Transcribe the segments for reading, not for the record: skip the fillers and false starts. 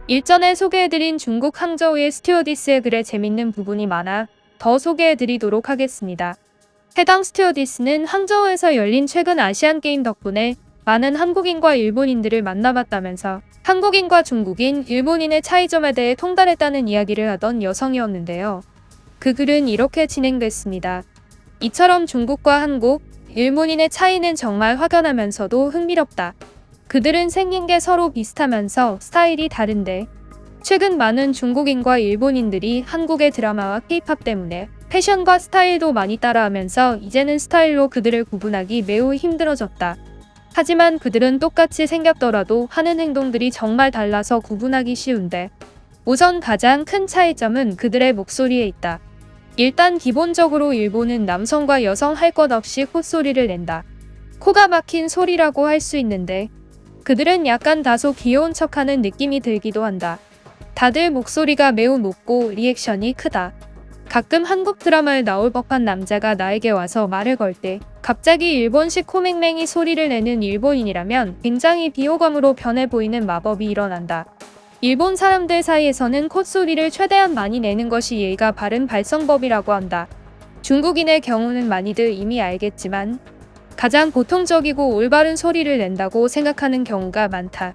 일전에 소개해드린 중국 항저우의 스튜어디스의 글에 재밌는 부분이 많아 더 소개해드리도록 하겠습니다. 해당 스튜어디스는 항저우에서 열린 최근 아시안게임 덕분에 많은 한국인과 일본인들을 만나봤다면서 한국인과 중국인, 일본인의 차이점에 대해 통달했다는 이야기를 하던 여성이었는데요. 그 글은 이렇게 진행됐습니다. 이처럼 중국과 한국, 일본인의 차이는 정말 확연하면서도 흥미롭다. 그들은 생긴 게 서로 비슷하면서 스타일이 다른데 최근 많은 중국인과 일본인들이 한국의 드라마와 케이팝 때문에 패션과 스타일도 많이 따라하면서 이제는 스타일로 그들을 구분하기 매우 힘들어졌다. 하지만 그들은 똑같이 생겼더라도 하는 행동들이 정말 달라서 구분하기 쉬운데 우선 가장 큰 차이점은 그들의 목소리에 있다. 일단 기본적으로 일본은 남성과 여성 할 것 없이 콧소리를 낸다. 코가 막힌 소리라고 할 수 있는데 그들은 약간 다소 귀여운 척하는 느낌이 들기도 한다. 다들 목소리가 매우 높고 리액션이 크다. 가끔 한국 드라마에 나올 법한 남자가 나에게 와서 말을 걸 때 갑자기 일본식 코맹맹이 소리를 내는 일본인이라면 굉장히 비호감으로 변해 보이는 마법이 일어난다. 일본 사람들 사이에서는 콧소리를 최대한 많이 내는 것이 예의가 바른 발성법이라고 한다. 중국인의 경우는 많이들 이미 알겠지만 가장 보통적이고 올바른 소리를 낸다고 생각하는 경우가 많다.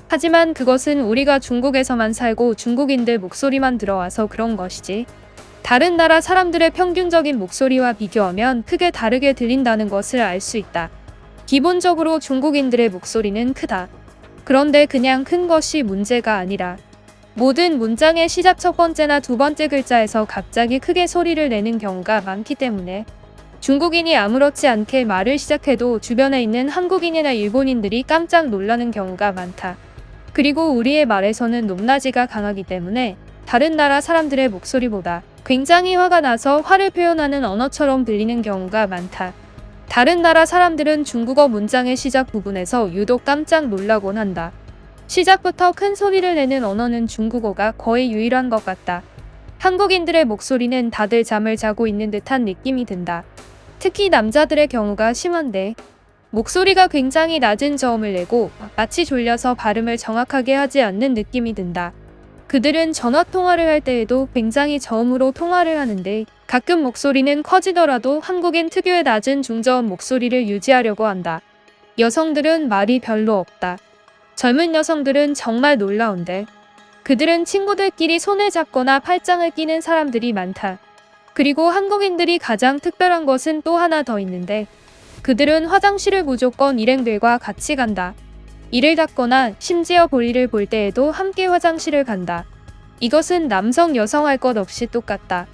하지만 그것은 우리가 중국에서만 살고 중국인들 목소리만 들어와서 그런 것이지. 다른 나라 사람들의 평균적인 목소리와 비교하면 크게 다르게 들린다는 것을 알 수 있다. 기본적으로 중국인들의 목소리는 크다. 그런데 그냥 큰 것이 문제가 아니라 모든 문장의 시작 첫 번째나 두 번째 글자에서 갑자기 크게 소리를 내는 경우가 많기 때문에 중국인이 아무렇지 않게 말을 시작해도 주변에 있는 한국인이나 일본인들이 깜짝 놀라는 경우가 많다. 그리고 우리의 말에서는 높낮이가 강하기 때문에 다른 나라 사람들의 목소리보다 굉장히 화가 나서 화를 표현하는 언어처럼 들리는 경우가 많다. 다른 나라 사람들은 중국어 문장의 시작 부분에서 유독 깜짝 놀라곤 한다. 시작부터 큰 소리를 내는 언어는 중국어가 거의 유일한 것 같다. 한국인들의 목소리는 다들 잠을 자고 있는 듯한 느낌이 든다. 특히 남자들의 경우가 심한데 목소리가 굉장히 낮은 저음을 내고 마치 졸려서 발음을 정확하게 하지 않는 느낌이 든다. 그들은 전화 통화를 할 때에도 굉장히 저음으로 통화를 하는데 가끔 목소리는 커지더라도 한국인 특유의 낮은 중저음 목소리를 유지하려고 한다. 여성들은 말이 별로 없다. 젊은 여성들은 정말 놀라운데 그들은 친구들끼리 손을 잡거나 팔짱을 끼는 사람들이 많다. 그리고 한국인들이 가장 특별한 것은 또 하나 더 있는데 그들은 화장실을 무조건 일행들과 같이 간다. 이를 닦거나 심지어 볼일을 볼 때에도 함께 화장실을 간다. 이것은 남성 여성 할 것 없이 똑같다.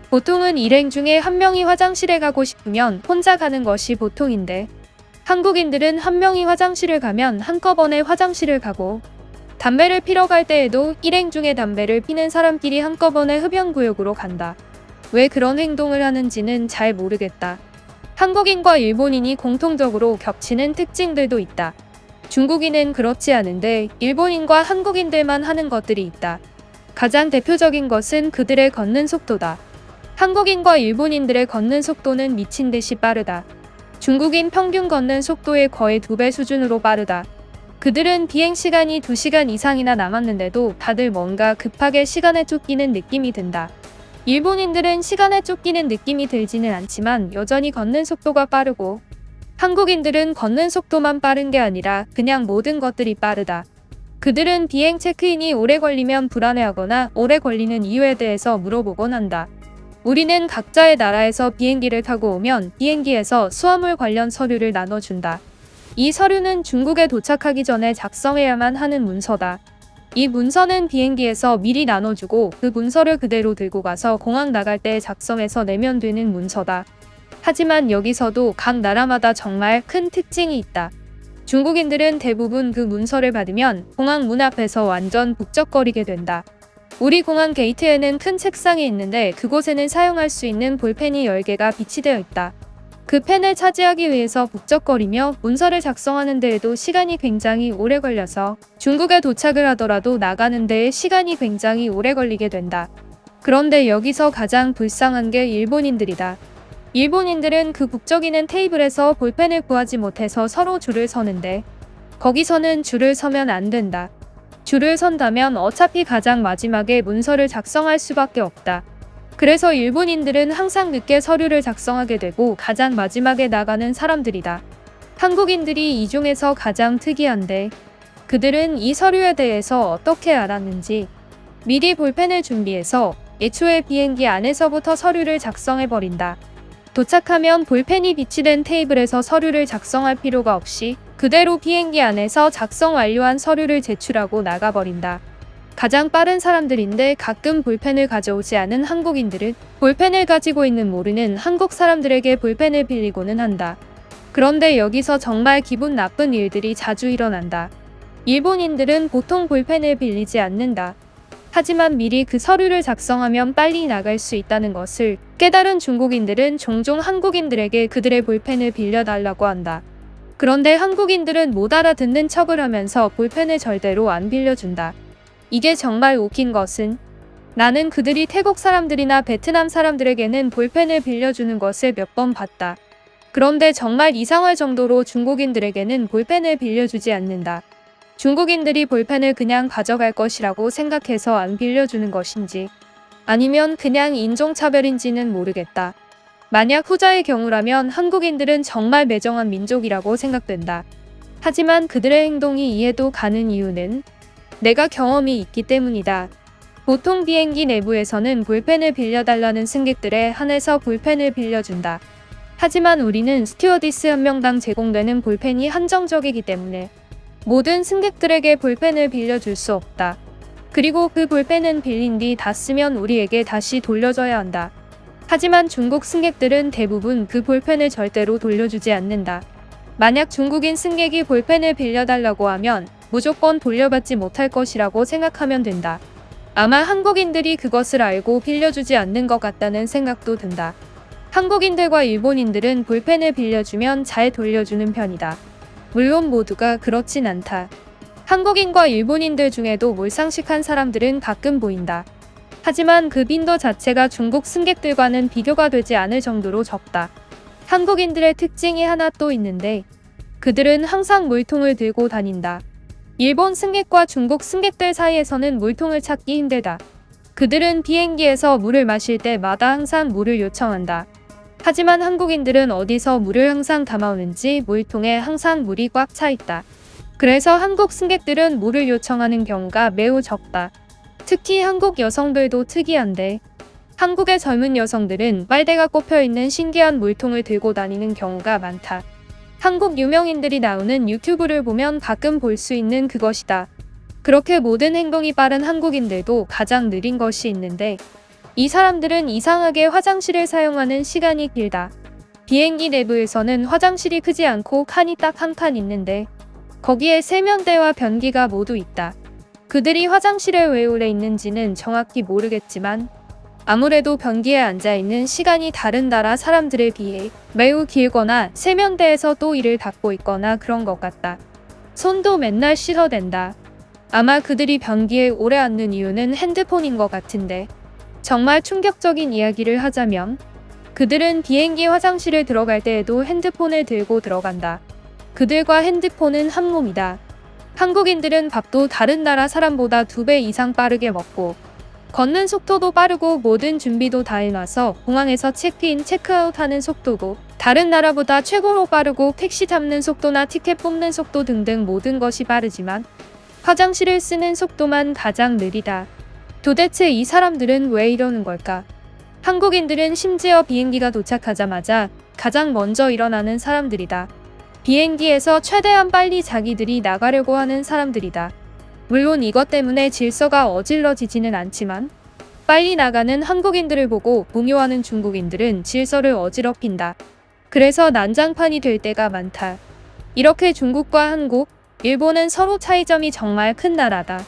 보통은 일행 중에 한 명이 화장실에 가고 싶으면 혼자 가는 것이 보통인데 한국인들은 한 명이 화장실을 가면 한꺼번에 화장실을 가고 담배를 피러 갈 때에도 일행 중에 담배를 피는 사람끼리 한꺼번에 흡연구역으로 간다. 왜 그런 행동을 하는지는 잘 모르겠다. 한국인과 일본인이 공통적으로 겹치는 특징들도 있다. 중국인은 그렇지 않은데 일본인과 한국인들만 하는 것들이 있다. 가장 대표적인 것은 그들의 걷는 속도다. 한국인과 일본인들의 걷는 속도는 미친 듯이 빠르다. 중국인 평균 걷는 속도의 거의 2배 수준으로 빠르다. 그들은 비행시간이 2시간 이상이나 남았는데도 다들 뭔가 급하게 시간에 쫓기는 느낌이 든다. 일본인들은 시간에 쫓기는 느낌이 들지는 않지만 여전히 걷는 속도가 빠르고 한국인들은 걷는 속도만 빠른 게 아니라 그냥 모든 것들이 빠르다. 그들은 비행 체크인이 오래 걸리면 불안해하거나 오래 걸리는 이유에 대해서 물어보곤 한다. 우리는 각자의 나라에서 비행기를 타고 오면 비행기에서 수화물 관련 서류를 나눠준다. 이 서류는 중국에 도착하기 전에 작성해야만 하는 문서다. 이 문서는 비행기에서 미리 나눠주고 그 문서를 그대로 들고 가서 공항 나갈 때 작성해서 내면 되는 문서다. 하지만 여기서도 각 나라마다 정말 큰 특징이 있다. 중국인들은 대부분 그 문서를 받으면 공항 문 앞에서 완전 북적거리게 된다. 우리 공항 게이트에는 큰 책상이 있는데 그곳에는 사용할 수 있는 볼펜이 10개가 비치되어 있다. 그 펜을 차지하기 위해서 북적거리며 문서를 작성하는 데에도 시간이 굉장히 오래 걸려서 중국에 도착을 하더라도 나가는 데에 시간이 굉장히 오래 걸리게 된다. 그런데 여기서 가장 불쌍한 게 일본인들이다. 일본인들은 그 북적이는 테이블에서 볼펜을 구하지 못해서 서로 줄을 서는데 거기서는 줄을 서면 안 된다. 줄을 선다면 어차피 가장 마지막에 문서를 작성할 수밖에 없다. 그래서 일본인들은 항상 늦게 서류를 작성하게 되고 가장 마지막에 나가는 사람들이다. 한국인들이 이 중에서 가장 특이한데 그들은 이 서류에 대해서 어떻게 알았는지 미리 볼펜을 준비해서 애초에 비행기 안에서부터 서류를 작성해버린다. 도착하면 볼펜이 비치된 테이블에서 서류를 작성할 필요가 없이 그대로 비행기 안에서 작성 완료한 서류를 제출하고 나가버린다. 가장 빠른 사람들인데 가끔 볼펜을 가져오지 않은 한국인들은 볼펜을 가지고 있는 모르는 한국 사람들에게 볼펜을 빌리고는 한다. 그런데 여기서 정말 기분 나쁜 일들이 자주 일어난다. 일본인들은 보통 볼펜을 빌리지 않는다. 하지만 미리 그 서류를 작성하면 빨리 나갈 수 있다는 것을 깨달은 중국인들은 종종 한국인들에게 그들의 볼펜을 빌려달라고 한다. 그런데 한국인들은 못 알아듣는 척을 하면서 볼펜을 절대로 안 빌려준다. 이게 정말 웃긴 것은 나는 그들이 태국 사람들이나 베트남 사람들에게는 볼펜을 빌려주는 것을 몇 번 봤다. 그런데 정말 이상할 정도로 중국인들에게는 볼펜을 빌려주지 않는다. 중국인들이 볼펜을 그냥 가져갈 것이라고 생각해서 안 빌려주는 것인지 아니면 그냥 인종차별인지는 모르겠다. 만약 후자의 경우라면 한국인들은 정말 매정한 민족이라고 생각된다. 하지만 그들의 행동이 이해도 가는 이유는 내가 경험이 있기 때문이다. 보통 비행기 내부에서는 볼펜을 빌려달라는 승객들에 한해서 볼펜을 빌려준다. 하지만 우리는 스튜어디스 한 명당 제공되는 볼펜이 한정적이기 때문에 모든 승객들에게 볼펜을 빌려줄 수 없다. 그리고 그 볼펜은 빌린 뒤 다 쓰면 우리에게 다시 돌려줘야 한다. 하지만 중국 승객들은 대부분 그 볼펜을 절대로 돌려주지 않는다. 만약 중국인 승객이 볼펜을 빌려달라고 하면 무조건 돌려받지 못할 것이라고 생각하면 된다. 아마 한국인들이 그것을 알고 빌려주지 않는 것 같다는 생각도 든다. 한국인들과 일본인들은 볼펜을 빌려주면 잘 돌려주는 편이다. 물론 모두가 그렇진 않다. 한국인과 일본인들 중에도 몰상식한 사람들은 가끔 보인다. 하지만 그 빈도 자체가 중국 승객들과는 비교가 되지 않을 정도로 적다. 한국인들의 특징이 하나 또 있는데 그들은 항상 물통을 들고 다닌다. 일본 승객과 중국 승객들 사이에서는 물통을 찾기 힘들다. 그들은 비행기에서 물을 마실 때마다 항상 물을 요청한다. 하지만 한국인들은 어디서 물을 항상 담아오는지 물통에 항상 물이 꽉 차 있다. 그래서 한국 승객들은 물을 요청하는 경우가 매우 적다. 특히 한국 여성들도 특이한데 한국의 젊은 여성들은 빨대가 꼽혀있는 신기한 물통을 들고 다니는 경우가 많다. 한국 유명인들이 나오는 유튜브를 보면 가끔 볼 수 있는 그것이다. 그렇게 모든 행동이 빠른 한국인들도 가장 느린 것이 있는데 이 사람들은 이상하게 화장실을 사용하는 시간이 길다. 비행기 내부에서는 화장실이 크지 않고 칸이 딱 한 칸 있는데 거기에 세면대와 변기가 모두 있다. 그들이 화장실에 왜 오래 있는지는 정확히 모르겠지만 아무래도 변기에 앉아있는 시간이 다른 나라 사람들에 비해 매우 길거나 세면대에서 또 이를 닦고 있거나 그런 것 같다. 손도 맨날 씻어댄다. 아마 그들이 변기에 오래 앉는 이유는 핸드폰인 것 같은데 정말 충격적인 이야기를 하자면 그들은 비행기 화장실에 들어갈 때에도 핸드폰을 들고 들어간다. 그들과 핸드폰은 한 몸이다. 한국인들은 밥도 다른 나라 사람보다 2배 이상 빠르게 먹고 걷는 속도도 빠르고 모든 준비도 다 해놔서 공항에서 체크인, 체크아웃 하는 속도도 다른 나라보다 최고로 빠르고 택시 잡는 속도나 티켓 뽑는 속도 등등 모든 것이 빠르지만 화장실을 쓰는 속도만 가장 느리다. 도대체 이 사람들은 왜 이러는 걸까? 한국인들은 심지어 비행기가 도착하자마자 가장 먼저 일어나는 사람들이다. 비행기에서 최대한 빨리 자기들이 나가려고 하는 사람들이다. 물론 이것 때문에 질서가 어질러지지는 않지만 빨리 나가는 한국인들을 보고 동요하는 중국인들은 질서를 어지럽힌다. 그래서 난장판이 될 때가 많다. 이렇게 중국과 한국, 일본은 서로 차이점이 정말 큰 나라다.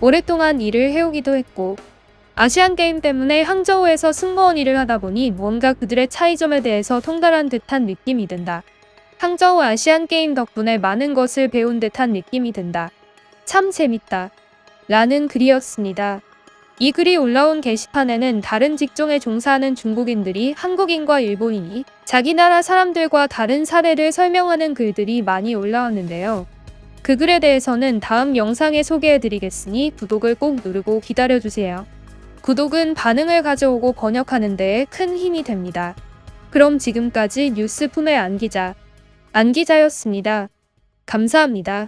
오랫동안 일을 해오기도 했고 아시안게임 때문에 항저우에서 승무원 일을 하다 보니 뭔가 그들의 차이점에 대해서 통달한 듯한 느낌이 든다. 항저우 아시안게임 덕분에 많은 것을 배운 듯한 느낌이 든다. 참 재밌다. 라는 글이었습니다. 이 글이 올라온 게시판에는 다른 직종에 종사하는 중국인들이 한국인과 일본인이 자기 나라 사람들과 다른 사례를 설명하는 글들이 많이 올라왔는데요. 그 글에 대해서는 다음 영상에 소개해드리겠으니 구독을 꼭 누르고 기다려주세요. 구독은 반응을 가져오고 번역하는 데에 큰 힘이 됩니다. 그럼 지금까지 뉴스 품의 안기자였습니다. 감사합니다.